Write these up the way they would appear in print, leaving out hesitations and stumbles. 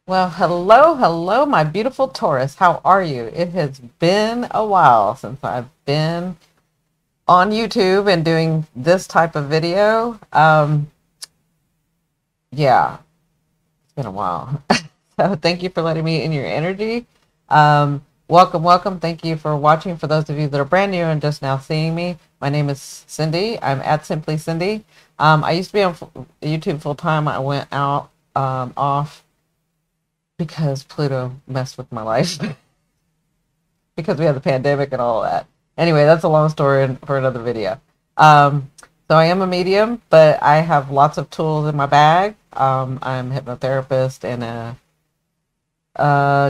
Well, hello, my beautiful Taurus. How are you? It has been a while since I've been on YouTube and doing this type of video. Yeah, it's been a while. So thank you for letting me in your energy. Welcome. Thank you for watching. For those of you that are brand new and just now seeing me, my name is Cindi. I'm at Simply Cindi. I used to be on YouTube full time. I went out off because Pluto messed with my life. Because we had the pandemic and all of that. Anyway, that's a long story for another video. Um, so I am a medium, but I have lots of tools in my bag. I'm a hypnotherapist and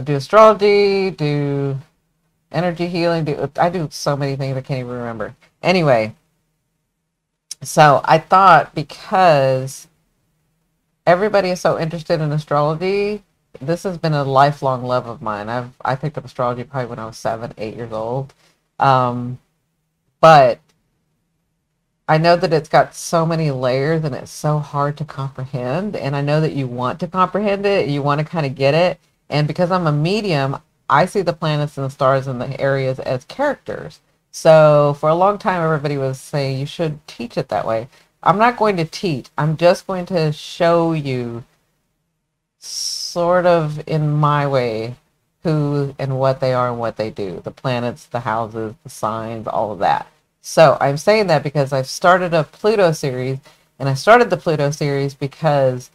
do astrology, do energy healing. I do so many things I can't even remember. Anyway, so I thought because everybody is so interested in astrology, this has been a lifelong love of mine. I picked up astrology probably when I was 7, 8 years old. Um, but I know that it's got so many layers and it's so hard to comprehend. And I know that you want to comprehend it, you want to kind of get it. And because I'm a medium, I see the planets and the stars and the areas as characters. So for a long time, everybody was saying you should teach it that way. I'm not going to teach, I'm just going to show you sort of in my way who and what they are and what they do, the planets, the houses, the signs, all of that. So I'm saying that because I've started a Pluto series, and I started the Pluto series because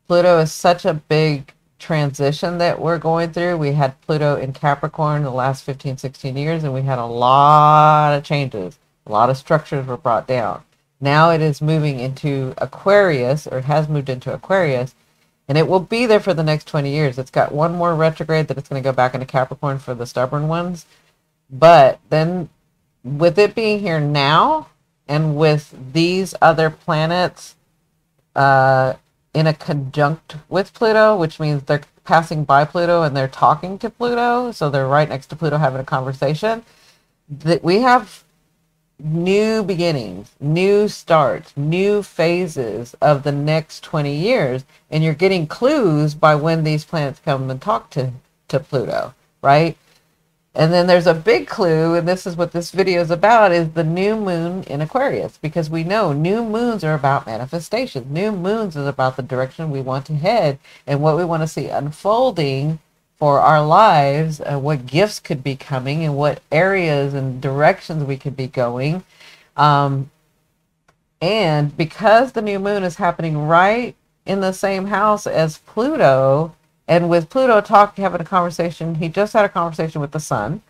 Pluto is such a big transition that we're going through. We had Pluto in Capricorn the last 15, 16 years, and we had a lot of changes. A lot of structures were brought down. Now it is moving into Aquarius, or it has moved into Aquarius, and it will be there for the next 20 years. It's got one more retrograde that it's going to go back into Capricorn for the stubborn ones. But then with it being here now and with these other planets uh, in a conjunct with Pluto, which means they're passing by Pluto and they're talking to Pluto, so they're right next to Pluto having a conversation, that we have new beginnings, new starts, new phases of the next 20 years. And you're getting clues by when these planets come and talk to Pluto, right? And then there's a big clue, and this is what this video is about, is the new moon in Aquarius. Because we know new moons are about manifestation. New moons is about the direction we want to head and what we want to see unfolding for our lives, what gifts could be coming, and what areas and directions we could be going. Um, and because the new moon is happening right in the same house as Pluto, and with Pluto having a conversation, he just had a conversation with the sun.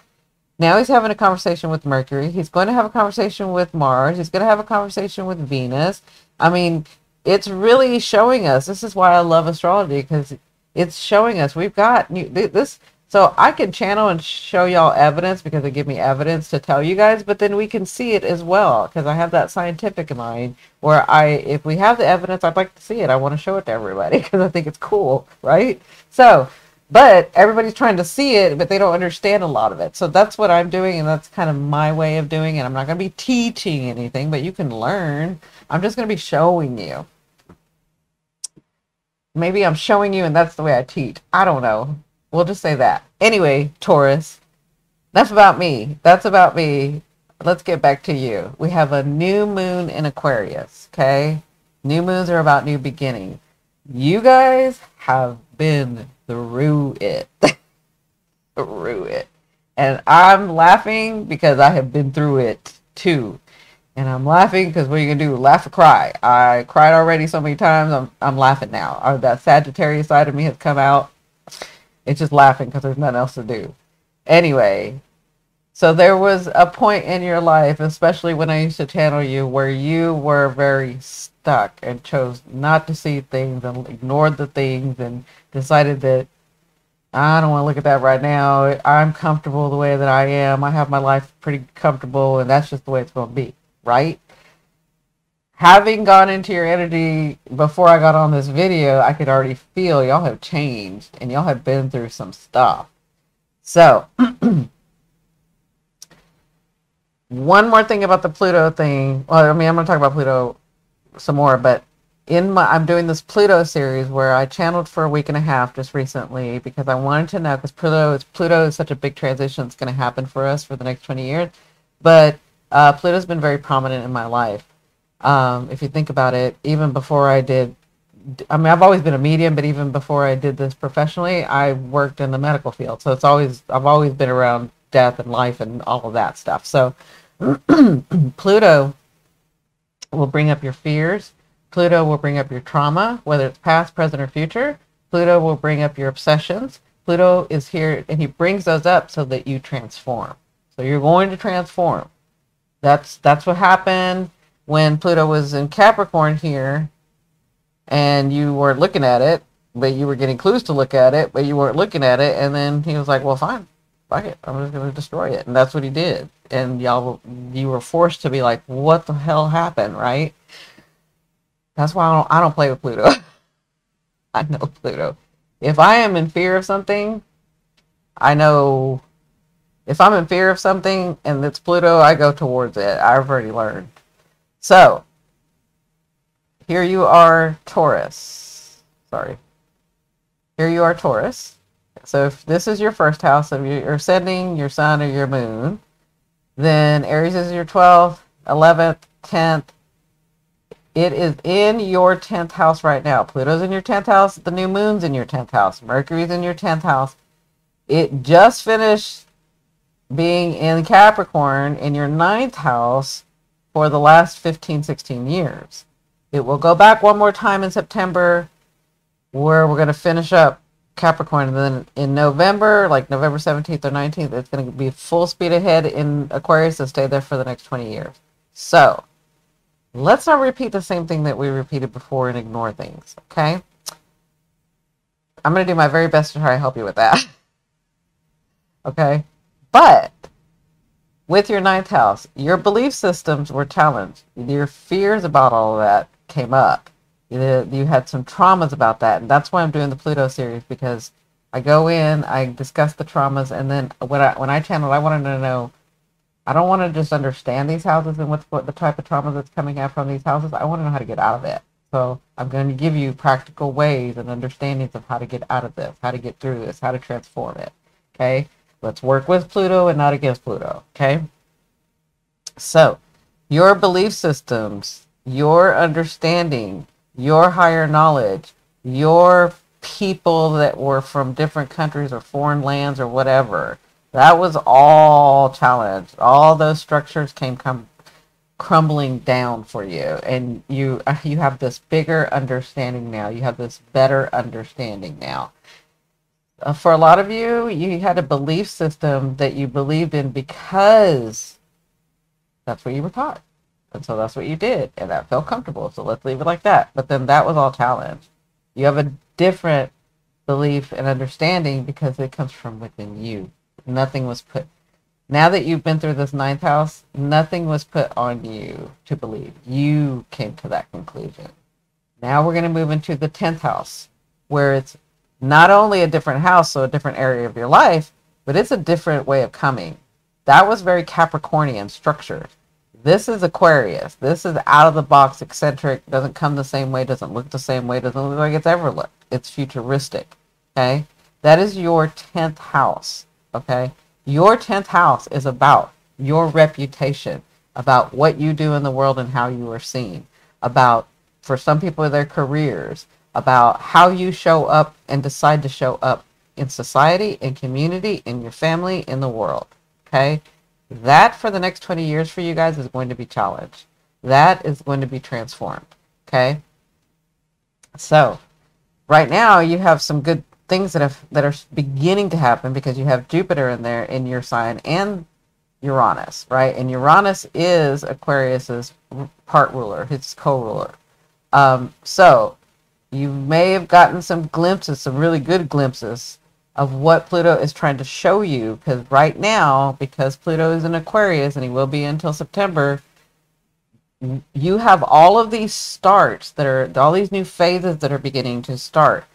Now he's having a conversation with Mercury. He's going to have a conversation with Mars. He's going to have a conversation with Venus. I mean, it's really showing us. This is why I love astrology, because it's showing us we've got this. So I can channel and show y'all evidence because they give me evidence to tell you guys, but then we can see it as well because I have that scientific mind where if we have the evidence, I'd like to see it. I want to show it to everybody because I think it's cool, right? So, but everybody's trying to see it, but they don't understand a lot of it. So that's what I'm doing, and that's kind of my way of doing it. I'm not going to be teaching anything, but you can learn. I'm just going to be showing you. Maybe I'm showing you, and that's the way I teach. I don't know. We'll just say that. Anyway, Taurus, that's about me. That's about me. Let's get back to you. We have a new moon in Aquarius, okay? New moons are about new beginnings. You guys have been through it. Through it. And I'm laughing because I have been through it too. And I'm laughing because what are you going to do? Laugh or cry? I cried already so many times. I'm laughing now. That Sagittarius side of me has come out. It's just laughing because there's nothing else to do. Anyway, so there was a point in your life, especially when I used to channel you, where you were very stuck and chose not to see things and ignored the things and decided that I don't want to look at that right now. I'm comfortable the way that I am. I have my life pretty comfortable, and that's just the way it's going to be, right? Having gone into your energy before I got on this video, I could already feel y'all have changed and y'all have been through some stuff. So, one more thing about the Pluto thing. Well, I mean, I'm going to talk about Pluto some more, but I'm doing this Pluto series where I channeled for a week and a half just recently because I wanted to know, because Pluto is such a big transition that's going to happen for us for the next 20 years. But Pluto's been very prominent in my life. If you think about it, even before I mean, I've always been a medium, but even before I did this professionally, I worked in the medical field. So I've always been around death and life and all of that stuff. So Pluto will bring up your fears. Pluto will bring up your trauma, whether it's past, present, or future. Pluto will bring up your obsessions. Pluto is here, and he brings those up so that you transform. So you're going to transform. That's what happened when Pluto was in Capricorn here, and you weren't looking at it, but you were getting clues to look at it, but you weren't looking at it. And then he was like, well, fine, fuck it, I'm just going to destroy it. And that's what he did. And you were forced to be like, what the hell happened, right? That's why I don't play with Pluto. I know Pluto. If I am in fear of something, I know if I'm in fear of something and it's Pluto, I go towards it. I've already learned. So, here you are, Taurus. Sorry. Here you are, Taurus. So if this is your first house of your ascending, your sun, or your moon, then Aries is your 12th, 11th, 10th. It is in your 10th house right now. Pluto's in your 10th house. The new moon's in your 10th house. Mercury's in your 10th house. It just finished being in Capricorn in your 9th house for the last 15, 16 years. It will go back one more time in September where we're going to finish up Capricorn. And then in November, like November 17th or 19th, it's going to be full speed ahead in Aquarius and stay there for the next 20 years. So, let's not repeat the same thing that we repeated before and ignore things, okay? I'm going to do my very best to try to help you with that. Okay? But with your 9th house, your belief systems were challenged. Your fears about all of that came up. You had some traumas about that. And that's why I'm doing the Pluto series, because I go in, I discuss the traumas, and then when I channel, I wanted to know, I don't want to just understand these houses and what the type of trauma that's coming out from these houses. I want to know how to get out of it. So I'm going to give you practical ways and understandings of how to get out of this, how to get through this, how to transform it. Okay? Let's work with Pluto and not against Pluto. Okay? So, your belief systems, your understanding, your higher knowledge, your people that were from different countries or foreign lands or whatever, that was all challenged. All those structures came crumbling down for you. And you have this bigger understanding now. You have this better understanding now. For a lot of you, you had a belief system that you believed in because that's what you were taught. And so that's what you did. And that felt comfortable. So let's leave it like that. But then that was all challenged. You have a different belief and understanding because it comes from within you. Nothing was put. Now that you've been through this 9th house, nothing was put on you to believe. You came to that conclusion. Now we're going to move into the 10th house, where it's not only a different house, so a different area of your life, but it's a different way of coming. That was very Capricornian structured. This is Aquarius. This is out of the box, eccentric, doesn't come the same way, doesn't look the same way, doesn't look like it's ever looked. It's futuristic. Okay? That is your 10th house. Okay? Your 10th house is about your reputation, about what you do in the world and how you are seen, about, for some people, their careers, about how you show up and decide to show up in society, in community, in your family, in the world. Okay? That for the next 20 years for you guys is going to be challenged. That is going to be transformed. Okay? So, right now you have some good things that are beginning to happen because you have Jupiter in there in your sign and Uranus, right? And Uranus is Aquarius's part ruler, his co-ruler. So you may have gotten some glimpses, some really good glimpses of what Pluto is trying to show you, because right now, because Pluto is in Aquarius and he will be until September, you have all of these starts that are, all these new phases that are beginning to start.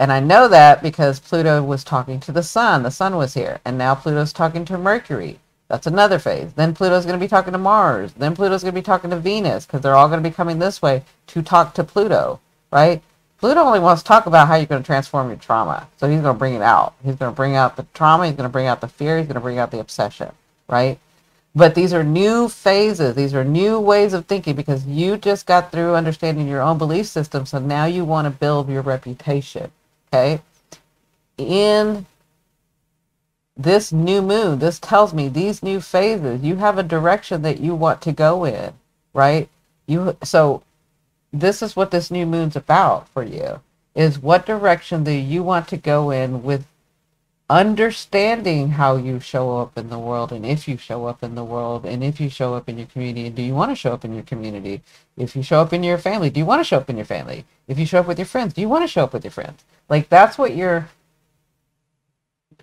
And I know that because Pluto was talking to the sun. The sun was here. And now Pluto's talking to Mercury. That's another phase. Then Pluto's going to be talking to Mars. Then Pluto's going to be talking to Venus, because they're all going to be coming this way to talk to Pluto, right? Pluto only wants to talk about how you're going to transform your trauma. So he's going to bring it out. He's going to bring out the trauma. He's going to bring out the fear. He's going to bring out the obsession, right? But these are new phases. These are new ways of thinking, because you just got through understanding your own belief system. So now you want to build your reputation, okay? In this new moon, this tells me these new phases, you have a direction that you want to go in, right? So this is what this new moon's about for you, is what direction do you want to go in, with understanding how you show up in the world, and if you show up in the world, and if you show up in your community, and do you want to show up in your community? If you show up in your family, do you want to show up in your family? If you show up with your friends, do you want to show up with your friends? Like, that's what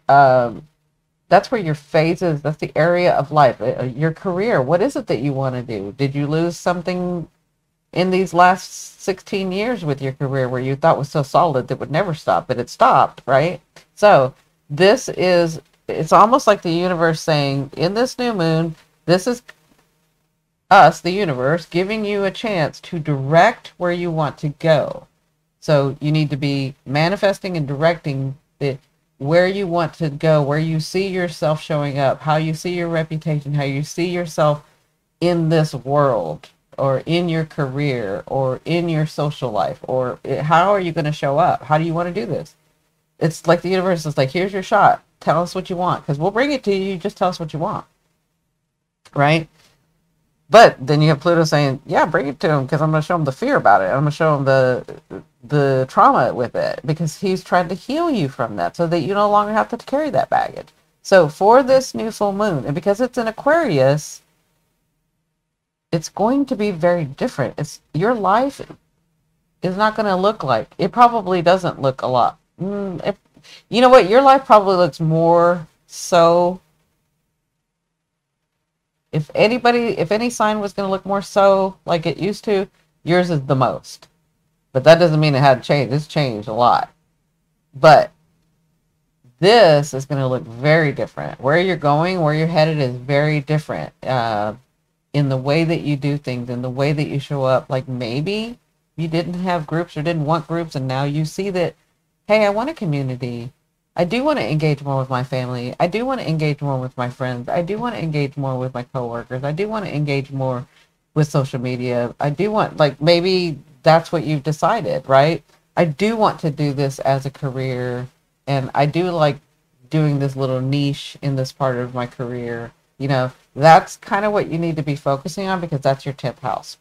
that's where your phases, that's the area of life, your career. What is it that you want to do? Did you lose something in these last 16 years with your career where you thought was so solid that would never stop, but it stopped, right? So it's almost like the universe saying, in this new moon, this is us, the universe, giving you a chance to direct where you want to go. So you need to be manifesting and directing where you want to go, where you see yourself showing up, how you see your reputation, how you see yourself in this world, or in your career, or in your social life, or how are you going to show up? How do you want to do this? It's like the universe is like, here's your shot. Tell us what you want, because we'll bring it to you. Just tell us what you want, right? But then you have Pluto saying, yeah, bring it to him, because I'm going to show him the fear about it. I'm going to show him the trauma with it, because he's trying to heal you from that so that you no longer have to carry that baggage. So for this new full moon, and because it's in Aquarius, it's going to be very different. Your life is not going to look like, it probably doesn't look a lot. You know what? Your life probably looks more so, if any sign was going to look more so like it used to, yours is the most. But that doesn't mean it hadn't changed. It's changed a lot. But this is going to look very different. Where you're going, where you're headed is very different. In the way that you do things, in the way that you show up. Like, maybe you didn't have groups or didn't want groups, and now you see that, hey, I want a community. I do want to engage more with my family. I do want to engage more with my friends. I do want to engage more with my coworkers. I do want to engage more with social media. I do want, like, maybe that's what you've decided, right? I do want to do this as a career, and I do like doing this little niche in this part of my career. You know, that's kind of what you need to be focusing on, because that's your 10th house.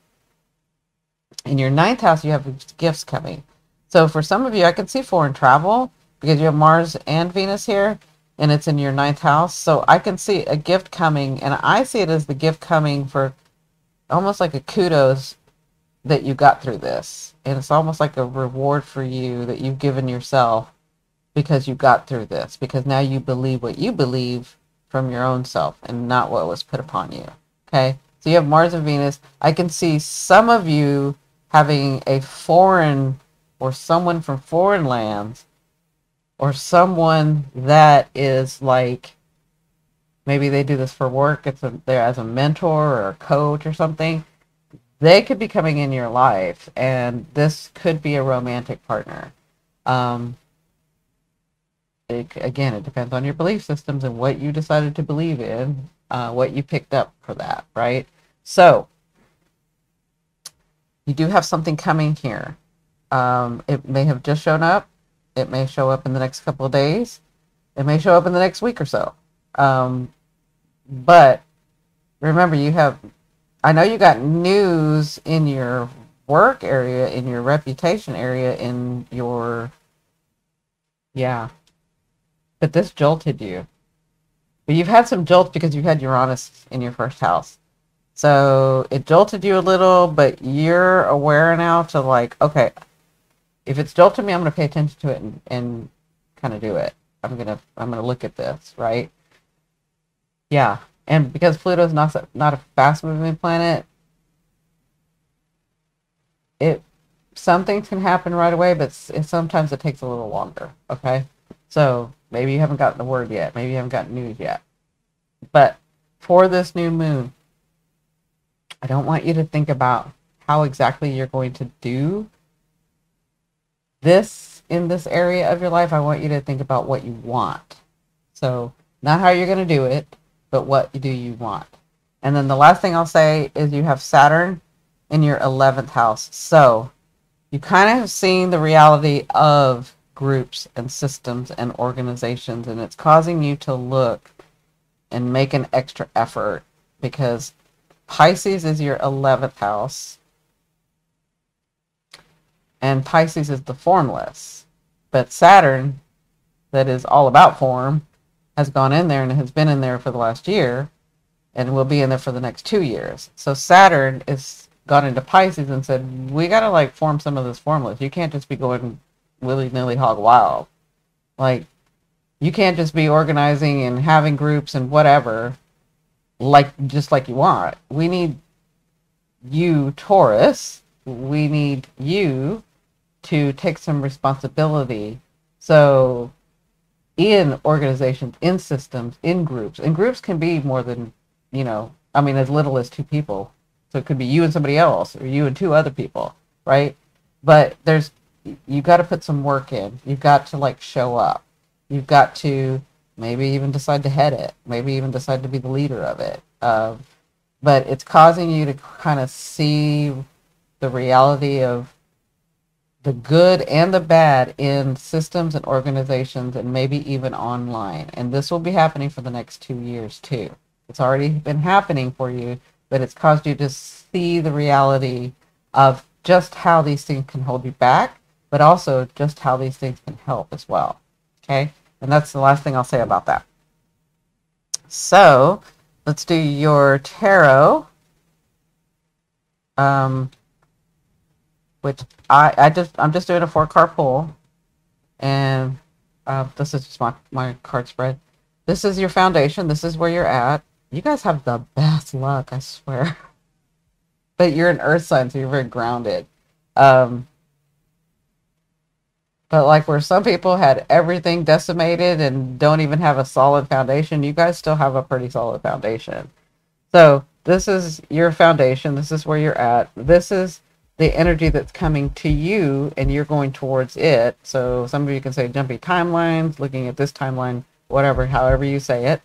In your 9th house, you have gifts coming. So for some of you, I can see foreign travel, because you have Mars and Venus here, and it's in your 9th house. So I can see a gift coming, and I see it as the gift coming for almost like a kudos that you got through this. And it's almost like a reward for you that you've given yourself because you got through this, because now you believe what you believe from your own self and not what was put upon you. Okay? So you have Mars and Venus. I can see some of you having a foreign, or someone from foreign lands, or someone that is like, maybe they do this for work, they're as a mentor or a coach or something. They could be coming in your life, and this could be a romantic partner. Again, it depends on your belief systems and what you decided to believe in, what you picked up for that, right? So you do have something coming here. It may have just shown up. It may show up in the next couple of days. It may show up in the next week or so. But remember, I know you got news in your work area, in your reputation area, in your, yeah. But this jolted you. But you've had some jolts because you had Uranus in your 1st house. So it jolted you a little, but you're aware now to, like, okay, if it's jolted me, I'm going to pay attention to it and kind of do it. I'm going to look at this, right? Yeah. And because Pluto's not a fast moving planet, some things can happen right away, but sometimes it takes a little longer. Okay. So maybe you haven't gotten the word yet. Maybe you haven't gotten news yet. But for this new moon, I don't want you to think about how exactly you're going to do this in this area of your life. I want you to think about what you want. So not how you're going to do it, but what do you want. And then the last thing I'll say is you have Saturn in your 11th house. So you kind of have seen the reality of groups and systems and organizations, and it's causing you to look and make an extra effort because Pisces is your 11th house, and Pisces is the formless. But Saturn, that is all about form, has gone in there and has been in there for the last year and will be in there for the next 2 years. So Saturn is gone into Pisces and said, we got to like form some of this formless. You can't just be going willy-nilly hog wild. Like, you can't just be organizing and having groups and whatever like just like you want. We need you, Taurus. We need you to take some responsibility. So in organizations, in systems, in groups, and groups can be more than, I mean, as little as 2 people. So it could be you and somebody else, or you and 2 other people, right? But you got to put some work in. You've got to like show up. You've got to maybe even decide to head it. Maybe even decide to be the leader of it. But it's causing you to kind of see the reality of the good and the bad in systems and organizations, and maybe even online. And this will be happening for the next 2 years too. It's already been happening for you, but it's caused you to see the reality of just how these things can hold you back, but also just how these things can help as well. Okay? And that's the last thing I'll say about that. So let's do your tarot. Which I'm just doing a 4-card pull, and this is just my card spread. This is your foundation. This is where you're at. You guys have the best luck, I swear. But you're an earth sign, so you're very grounded. But like where some people had everything decimated and don't even have a solid foundation, you guys still have a pretty solid foundation. So this is your foundation. This is where you're at. This is the energy that's coming to you, and you're going towards it. So some of you can say jumpy timelines, looking at this timeline, whatever, however you say it.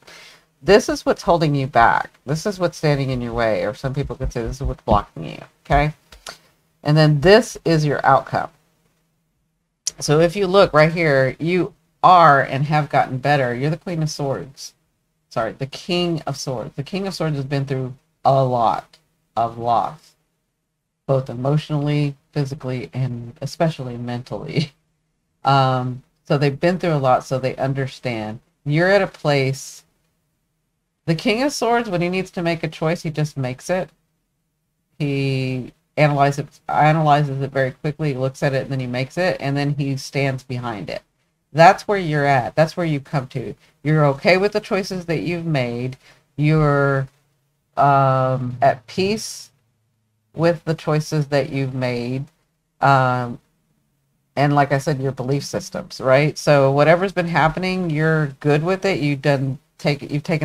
This is what's holding you back. This is what's standing in your way, or some people could say this is what's blocking you, okay? And then this is your outcome. So if you look right here, you are and have gotten better. You're the Queen of Swords. Sorry, the King of Swords. The King of Swords has been through a lot of loss, both emotionally, physically, and especially mentally. So they've been through a lot, so they understand. You're at a place. The King of Swords, when he needs to make a choice, he just makes it. He analyzes it very quickly, looks at it, and then he makes it, and then he stands behind it. That's where you're at. That's where you come to. You're okay with the choices that you've made. You're at peace with the choices that you've made. And like I said, your belief systems, right? So whatever's been happening, you're good with it. You've taken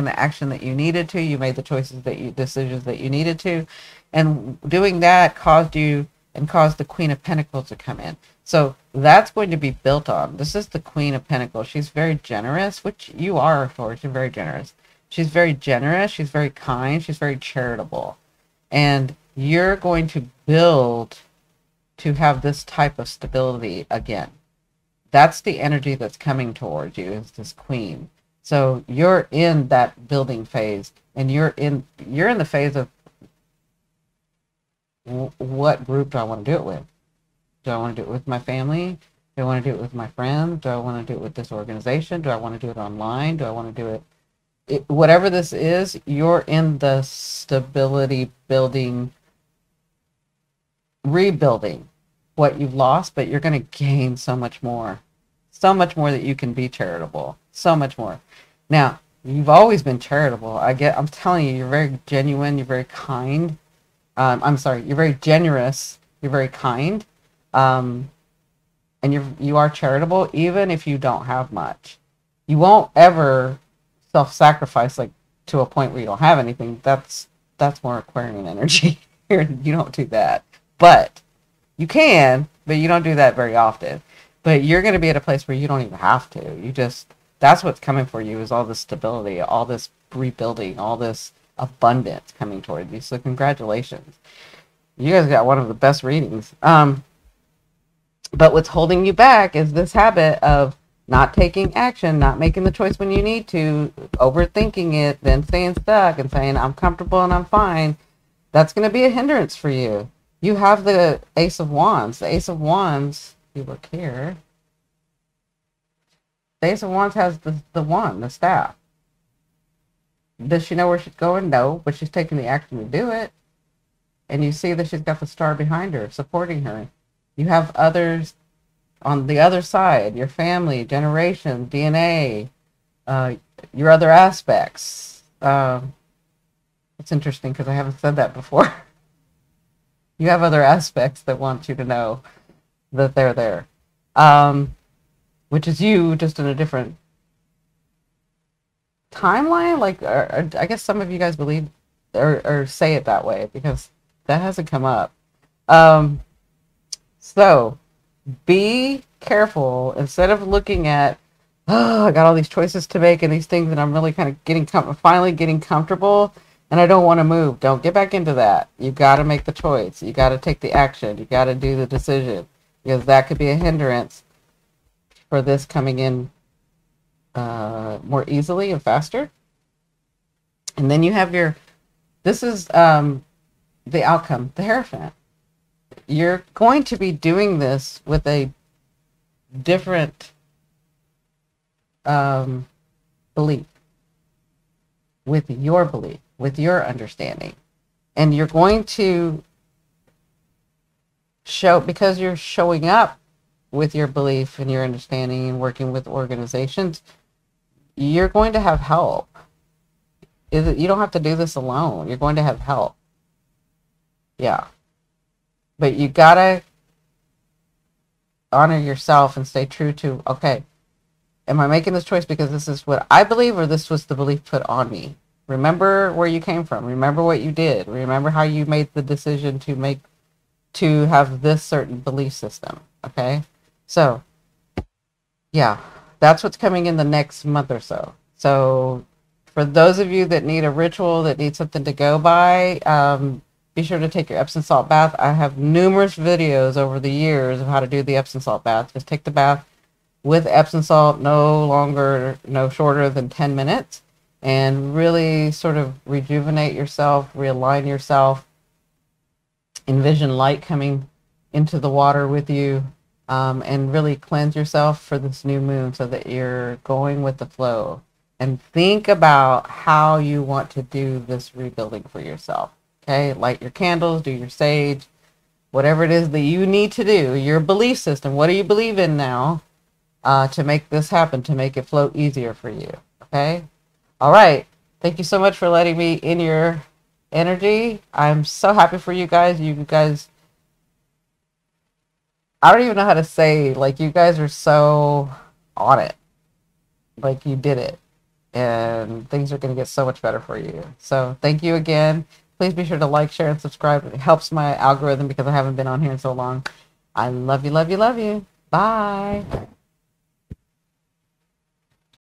the action that you needed to. You made the decisions that you needed to. And doing that caused the Queen of Pentacles to come in. So that's going to be built on. This is the Queen of Pentacles. She's very generous, which you are, of course. You're very generous. She's very generous. She's very kind. She's very charitable. And you're going to build to have this type of stability again. That's the energy that's coming towards you, is this Queen. So you're in that building phase, and you're in the phase of what group do I want to do it with? Do I want to do it with my family? Do I want to do it with my friends? Do I want to do it with this organization? Do I want to do it online? Do I want to do it? Whatever this is, you're in the stability building, rebuilding what you've lost, but you're going to gain so much more that you can be charitable, so much more. Now, you've always been charitable. I'm telling you, you're very genuine. You're very kind. You're very generous. You're very kind. And you are charitable, even if you don't have much. You won't ever self-sacrifice like to a point where you don't have anything, that's more Aquarian energy. You don't do that. But you can, but you don't do that very often. But you're going to be at a place where you don't even have to. You just, that's what's coming for you, is all this stability, all this rebuilding, all this abundance coming toward you. So congratulations. You guys got one of the best readings. But what's holding you back is this habit of not taking action, not making the choice when you need to, overthinking it, then staying stuck and saying, I'm comfortable and I'm fine. That's going to be a hindrance for you. You have the Ace of Wands. The Ace of Wands, if you look here, the Ace of Wands has the wand, the staff. Does she know where she's going? No, but she's taking the action to do it. And you see that she's got the star behind her, supporting her. You have others on the other side, your family, generation, DNA, your other aspects. It's interesting because I haven't said that before. You have other aspects that want you to know that they're there. Which is you, just in a different timeline. Like, or I guess some of you guys believe or say it that way, because that hasn't come up. So be careful. Instead of looking at, oh, I got all these choices to make and these things, and I'm really kind of finally getting comfortable, and I don't want to move. Don't get back into that. You got to make the choice. You got to take the action. You got to do the decision, because that could be a hindrance for this coming in more easily and faster. And then you have this is the outcome, the Hierophant. You're going to be doing this with a different belief, with your belief, with your understanding. And you're going to show, because you're showing up with your belief and your understanding and working with organizations, you're going to have help. You don't have to do this alone. You're going to have help. Yeah. But you gotta honor yourself and stay true to, okay, am I making this choice because this is what I believe, or this was the belief put on me? Remember where you came from. Remember what you did. Remember how you made the decision to have this certain belief system. Okay? So, yeah, that's what's coming in the next month or so. So, for those of you that need a ritual, that need something to go by, be sure to take your Epsom salt bath. I have numerous videos over the years of how to do the Epsom salt bath. Just take the bath with Epsom salt, no shorter than 10 minutes, and really sort of rejuvenate yourself, realign yourself, envision light coming into the water with you, and really cleanse yourself for this new moon so that you're going with the flow. And think about how you want to do this rebuilding for yourself. Okay, light your candles, do your sage, whatever it is that you need to do, your belief system. What do you believe in now to make this happen, to make it flow easier for you? Okay, all right. Thank you so much for letting me in your energy. I'm so happy for you guys. You guys, I don't even know how to say, like, you guys are so on it. Like, you did it. And things are going to get so much better for you. So thank you again. Please be sure to like, share, and subscribe. It helps my algorithm because I haven't been on here in so long. I love you, love you, love you. Bye.